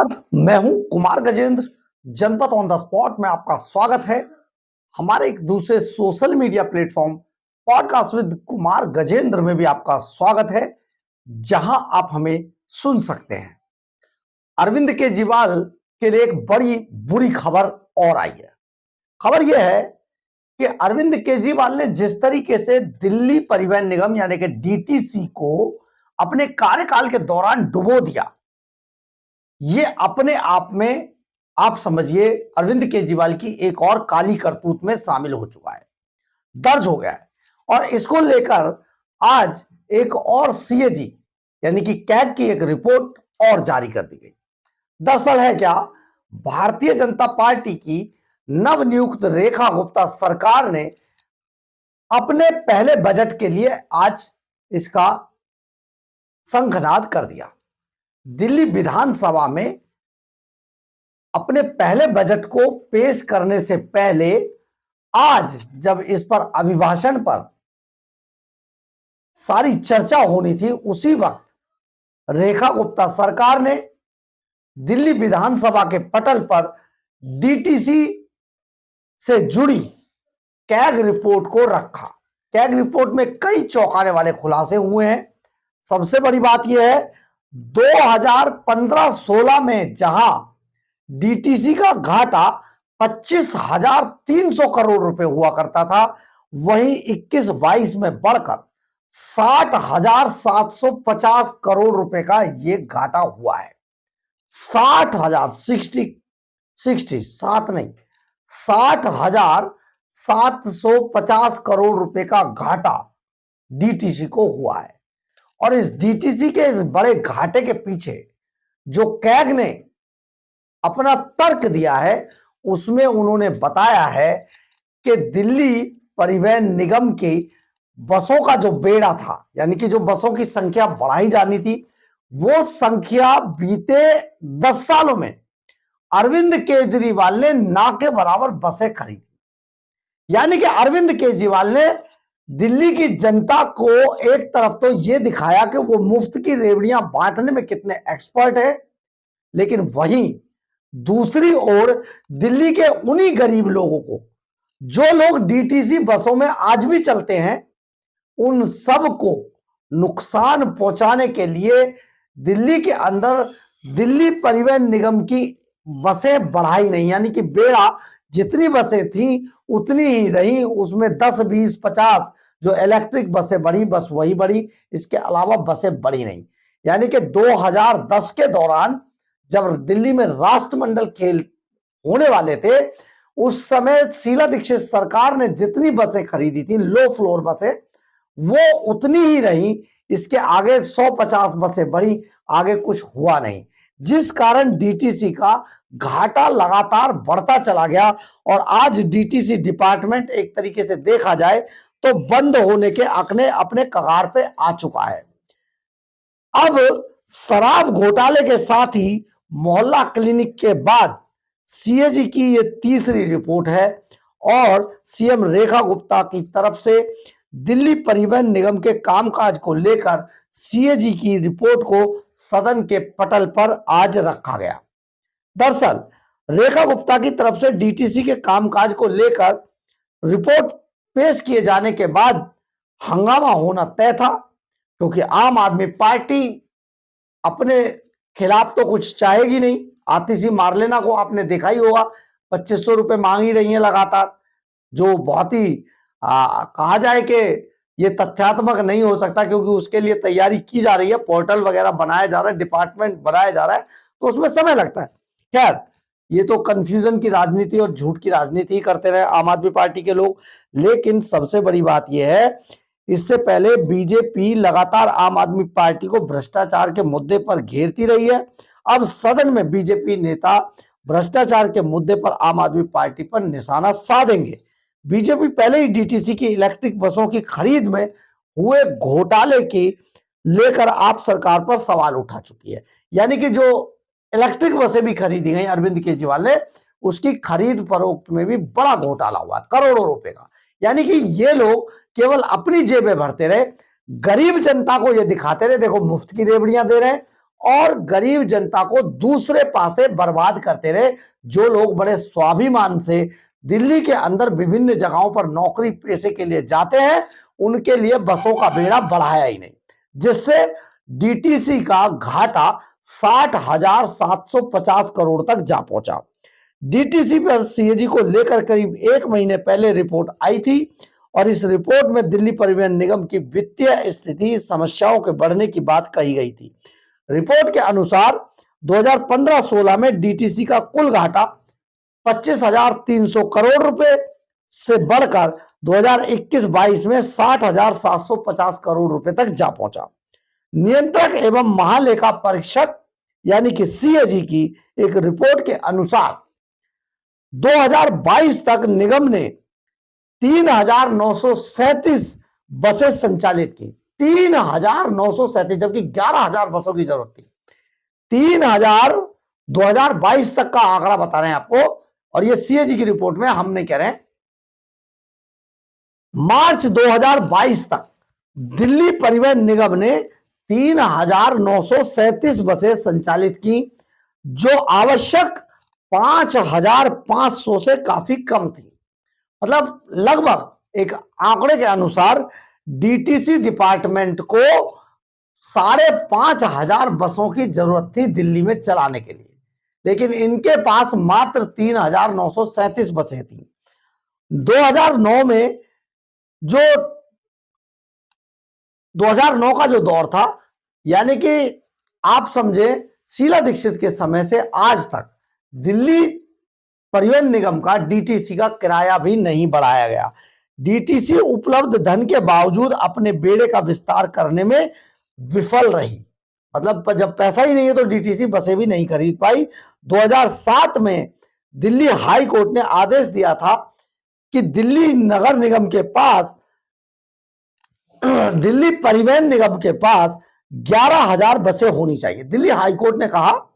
नमस्कार, मैं हूं कुमार गजेंद्र। जनपद ऑन द स्पॉट में आपका स्वागत है। हमारे एक दूसरे social media platform podcast with Kumar Gajendra में भी आपका स्वागत है, जहां आप हमें सुन सकते हैं। अरविंद केजरीवाल के लिए एक बड़ी बुरी खबर और आई है। खबर यह है कि अरविंद केजरीवाल ने जिस तरीके से दिल्ली परिवहन निगम यानी कि डीटीसी को अपने कार्यकाल के दौरान डुबो दिया, ये अपने आप में आप समझिए अरविंद केजरीवाल की एक और काली करतूत में शामिल हो चुका है, दर्ज हो गया है। और इसको लेकर आज एक और सीएजी यानी कि कैग की एक रिपोर्ट और जारी कर दी गई। दरअसल है क्या, भारतीय जनता पार्टी की नवनियुक्त रेखा गुप्ता सरकार ने अपने पहले बजट के लिए आज इसका शंखनाद कर दिया। दिल्ली विधानसभा में अपने पहले बजट को पेश करने से पहले आज जब इस पर अभिभाषण पर सारी चर्चा होनी थी, उसी वक्त रेखा गुप्ता सरकार ने दिल्ली विधानसभा के पटल पर डीटीसी से जुड़ी कैग रिपोर्ट को रखा। कैग रिपोर्ट में कई चौंकाने वाले खुलासे हुए हैं। सबसे बड़ी बात यह है, 2015-16 में जहां डीटीसी का घाटा 25,300 करोड़ रुपए हुआ करता था, वहीं 21-22 में बढ़कर 60,750 करोड़ रुपए का यह घाटा हुआ है। 60,750 करोड़ रुपए का घाटा डीटीसी को हुआ है। और इस डीटीसी के इस बड़े घाटे के पीछे जो कैग ने अपना तर्क दिया है, उसमें उन्होंने बताया है कि दिल्ली परिवहन निगम की बसों का जो बेड़ा था, यानी कि जो बसों की संख्या बढ़ाई जानी थी, वो संख्या बीते 10 सालों में अरविंद केजरीवाल ने ना के बराबर बसें खरीदी। यानी कि अरविंद केजरीवाल ने दिल्ली की जनता को एक तरफ तो यह दिखाया कि वो मुफ्त की रेवड़ियां बांटने में कितने एक्सपर्ट है, लेकिन वहीं दूसरी ओर दिल्ली के उन्हीं गरीब लोगों को, जो लोग डीटीसी बसों में आज भी चलते हैं, उन सब को नुकसान पहुंचाने के लिए दिल्ली के अंदर दिल्ली परिवहन निगम की बसें बढ़ाई नहीं। यानी कि बेड़ा जितनी बसें थी उतनी ही रही, उसमें 10, 20, 50 जो इलेक्ट्रिक बसें बढ़ी, बस वही बढ़ी, इसके अलावा बसें बढ़ी नहीं। यानी कि 2010 के दौरान जब दिल्ली में राष्ट्रमंडल खेल होने वाले थे, उस समय शीला दीक्षित सरकार ने जितनी बसें खरीदी थी, लो फ्लोर बसें, वो उतनी ही रही। इसके आगे 150 बसें बढ़ी, आगे कुछ हुआ नहीं, जिस कारण डीटीसी का घाटा लगातार बढ़ता चला गया। और आज डीटीसी डिपार्टमेंट एक तरीके से देखा जाए तो बंद होने के अपने कगार पे आ चुका है। अब शराब घोटाले के साथ ही मोहल्ला क्लिनिक के बाद सीएजी की यह तीसरी रिपोर्ट है और सीएम रेखा गुप्ता की तरफ से दिल्ली परिवहन निगम के कामकाज को लेकर सीएजी की रिपोर्ट को सदन के पटल पर आज रखा गया। दरअसल रेखा गुप्ता की तरफ से डीटीसी के कामकाज को लेकर रिपोर्ट पेश किए जाने के बाद हंगामा होना तय था, क्योंकि आम आदमी पार्टी अपने खिलाफ तो कुछ चाहेगी नहीं। आतिशी मार्लेना को आपने देखा ही होगा, 2500 रुपए मांग ही रही है लगातार, जो बहुत ही कहा जाए कि ये तथ्यात्मक नहीं हो सकता, क्योंकि उसके लिए तैयारी की जा रही है, पोर्टल वगैरह बनाया जा रहा है, डिपार्टमेंट बनाया जा रहा है, तो उसमें समय लगता है। खैर, ये तो कंफ्यूजन की राजनीति और झूठ की राजनीति ही करते रहे आम आदमी पार्टी के लोग। लेकिन सबसे बड़ी बात यह है, इससे पहले बीजेपी लगातार आम आदमी पार्टी को भ्रष्टाचार के मुद्दे पर घेरती रही है। अब सदन में बीजेपी नेता भ्रष्टाचार के मुद्दे पर आम आदमी पार्टी पर निशाना साधेंगे। बीजेपी पहले ही डीटीसी की इलेक्ट्रिक बसों की खरीद में हुए घोटाले की लेकर आप सरकार पर सवाल उठा चुकी है। यानी कि जो इलेक्ट्रिक बसें भी खरीदी गई अरविंद केजरीवाल ने, उसकी खरीद फरोख्त में भी बड़ा घोटाला हुआ, करोड़ों रुपए का। यानी कि ये लोग केवल अपनी जेबें भरते रहे, गरीब जनता को ये दिखाते रहे देखो मुफ्त की रेवड़ियां दे रहे हैं, और गरीब जनता को दूसरे पासे बर्बाद करते रहे। जो लोग बड़े स्वाभिमान से दिल्ली के अंदर विभिन्न जगहों पर नौकरी पेशे के लिए जाते हैं, उनके लिए बसों का बेड़ा बढ़ाया ही नहीं, जिससे डीटीसी का घाटा 60,750 करोड़ तक जा पहुंचा। डीटीसी पर सीएजी को लेकर करीब 1 महीने पहले रिपोर्ट आई थी और इस रिपोर्ट में दिल्ली परिवहन निगम की वित्तीय स्थिति समस्याओं के बढ़ने की बात कही गई थी। रिपोर्ट के अनुसार 2015-16 में डीटीसी का कुल घाटा 25,300 करोड़ रुपए से बढ़कर 2021-22 में 60,750 करोड़ रुपए तक जा पहुंचा। नियंत्रक एवं महालेखा परीक्षक यानी कि सीएजी की एक रिपोर्ट के अनुसार 2022 तक निगम ने 3,937 बसें संचालित की। 3,937, जबकि 11,000 बसों की जरूरत थी। 3,000 2022 तक का आंकड़ा बता रहे हैं आपको, और ये सीएजी की रिपोर्ट में हम नहीं कह रहे हैं। मार्च 2022 तक दिल्ली परिवहन निगम ने 3,937 बसें संचालित की, जो आवश्यक 5,500 से काफी कम थी। मतलब लगभग एक आंकड़े के अनुसार डीटीसी डिपार्टमेंट को 5,500 बसों की जरूरत थी दिल्ली में चलाने के लिए, लेकिन इनके पास मात्र 3,937 बसें थी। 2009 में 2009 का जो दौर था, यानी कि आप समझे शीला दीक्षित के समय से आज तक दिल्ली परिवहन निगम का डीटीसी का किराया भी नहीं बढ़ाया गया। डीटीसी उपलब्ध धन के बावजूद अपने बेड़े का विस्तार करने में विफल रही। मतलब जब पैसा ही नहीं है तो डीटीसी बसें भी नहीं खरीद पाई। 2007 में दिल्ली हाई कोर्ट ने आदेश दिया था कि दिल्ली नगर निगम के पास दिल्ली परिवहन निगम के पास 11,000 बसें होनी चाहिए। दिल्ली हाई कोर्ट ने कहा,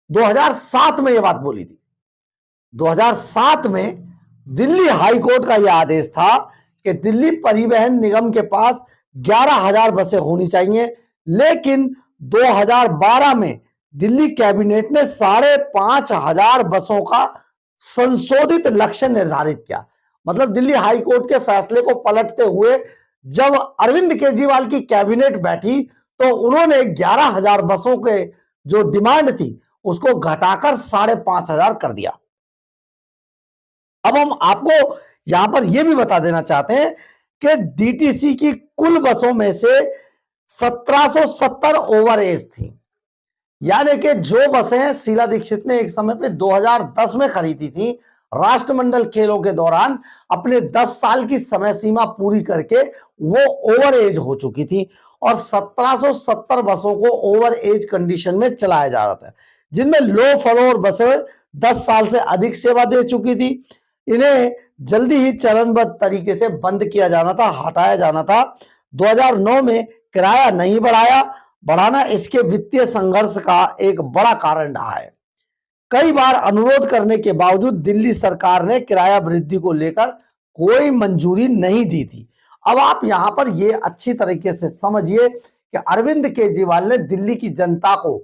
2007 में यह बात बोली थी। 2007 में दिल्ली हाई कोर्ट का यह आदेश था कि दिल्ली परिवहन निगम के पास 11,000 बसें होनी चाहिए, लेकिन 2012 में दिल्ली कैबिनेट ने 5,500 बसों का संशोधित लक्ष्य निर्धारित किया। मतलब दिल्ली हाई कोर्ट के फैसले को पलटते हुए जब अरविंद केजरीवाल की कैबिनेट बैठी तो उन्होंने 11,000 बसों के जो डिमांड थी उसको घटाकर 5,500 कर दिया। अब हम आपको यहां पर यह भी बता देना चाहते हैं कि डीटीसी की कुल बसों में से 1,770 ओवर एज थी। यानी कि जो बसें शीला दीक्षित ने एक समय पे 2010 में खरीदी थी, राष्ट्रमंडल खेलों के दौरान अपने 10 साल की समय सीमा पूरी करके वो ओवर एज हो चुकी थी, और 1,770 बसों को ओवर एज कंडीशन में चलाया जा रहा था, जिनमें लो फ्लोर बसें 10 साल से अधिक सेवा दे चुकी थी। इन्हें जल्दी ही चरणबद्ध तरीके से बंद किया जाना था, हटाया जाना था। 2009 में किराया नहीं बढ़ाना इसके वित्तीय संघर्ष का एक बड़ा कारण रहा है। कई बार अनुरोध करने के बावजूद दिल्ली सरकार ने किराया वृद्धि को लेकर कोई मंजूरी नहीं दी थी। अब आप यहां पर यह अच्छी तरीके से समझिए कि अरविंद केजरीवाल ने दिल्ली की जनता को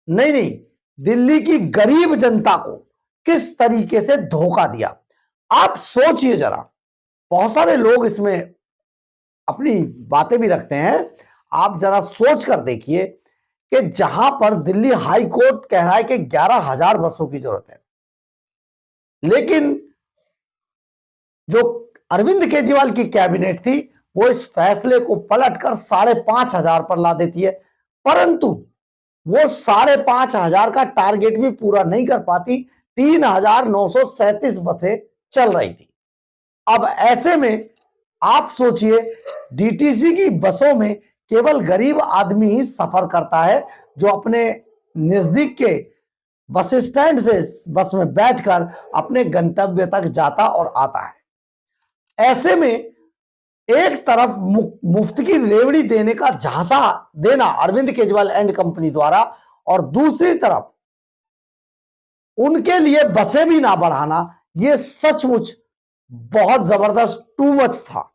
नहीं, दिल्ली की गरीब जनता को किस तरीके से धोखा दिया। आप सोचिए जरा, बहुत सारे लोग इसमें अपनी बातें भी रखते हैं। आप जरा सोच कर देखिए कि जहां पर दिल्ली हाई कोर्ट कह रहा है कि 11,000 बसों की जरूरत है, लेकिन जो अरविंद केजरीवाल की कैबिनेट थी वो इस फैसले को पलटकर 5,500 पर ला देती है, परंतु वो 5,500 का टारगेट भी पूरा नहीं कर पाती। 3,937 बसें चल रही थी। अब ऐसे में आप सोचिए, डीटीसी की बसों में केवल गरीब आदमी ही सफर करता है, जो अपने नजदीक के बस स्टैंड से बस में बैठकर अपने गंतव्य तक जाता और आता है। ऐसे में एक तरफ मुफ्त की रेवड़ी देने का झांसा देना अरविंद केजरीवाल एंड कंपनी द्वारा, और दूसरी तरफ उनके लिए बसें भी ना बढ़ाना, यह सचमुच बहुत जबरदस्त टू मच था।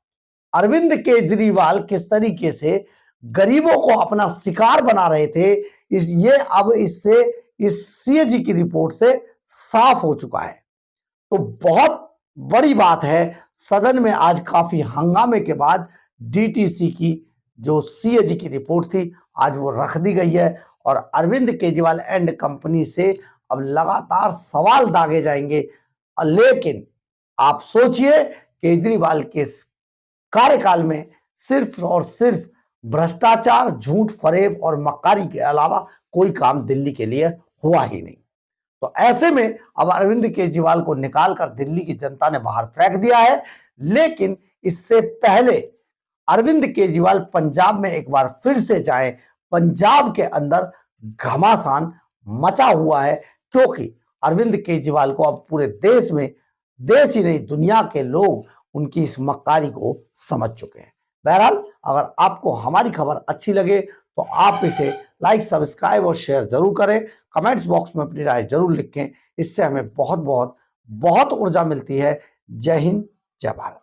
अरविंद केजरीवाल किस तरीके से गरीबों को अपना शिकार बना रहे थे, ये अब इससे इस सीएजी की रिपोर्ट से साफ हो चुका है। तो बहुत बड़ी बात है, सदन में आज काफी हंगामे के बाद डीटीसी की जो सीएजी की रिपोर्ट थी आज वो रख दी गई है और अरविंद केजरीवाल एंड कंपनी से अब लगातार सवाल दागे जाएंगे। लेकिन आप सोचिए, केजरीवाल के कार्यकाल में सिर्फ और सिर्फ भ्रष्टाचार, झूठ फरेब और मक्कारी के अलावा कोई काम दिल्ली के लिए हुआ ही नहीं। तो ऐसे में अब अरविंद केजरीवाल को निकालकर दिल्ली की जनता ने बाहर फेंक दिया है। लेकिन इससे पहले अरविंद केजरीवाल पंजाब में एक बार फिर से जाए। पंजाब के अंदर घमासान मचा हुआ है, क्योंकि अरविंद केजरीवाल को अब पूरे देश में, देश ही नहीं दुनिया के लोग उनकी इस मक्कारी को समझ चुके हैं। बहरहाल, अगर आपको हमारी खबर अच्छी लगे तो आप इसे लाइक, सब्सक्राइब और शेयर जरूर करें। कमेंट्स बॉक्स में अपनी राय जरूर लिखें, इससे हमें बहुत बहुत बहुत ऊर्जा मिलती है। जय हिंद, जय भारत।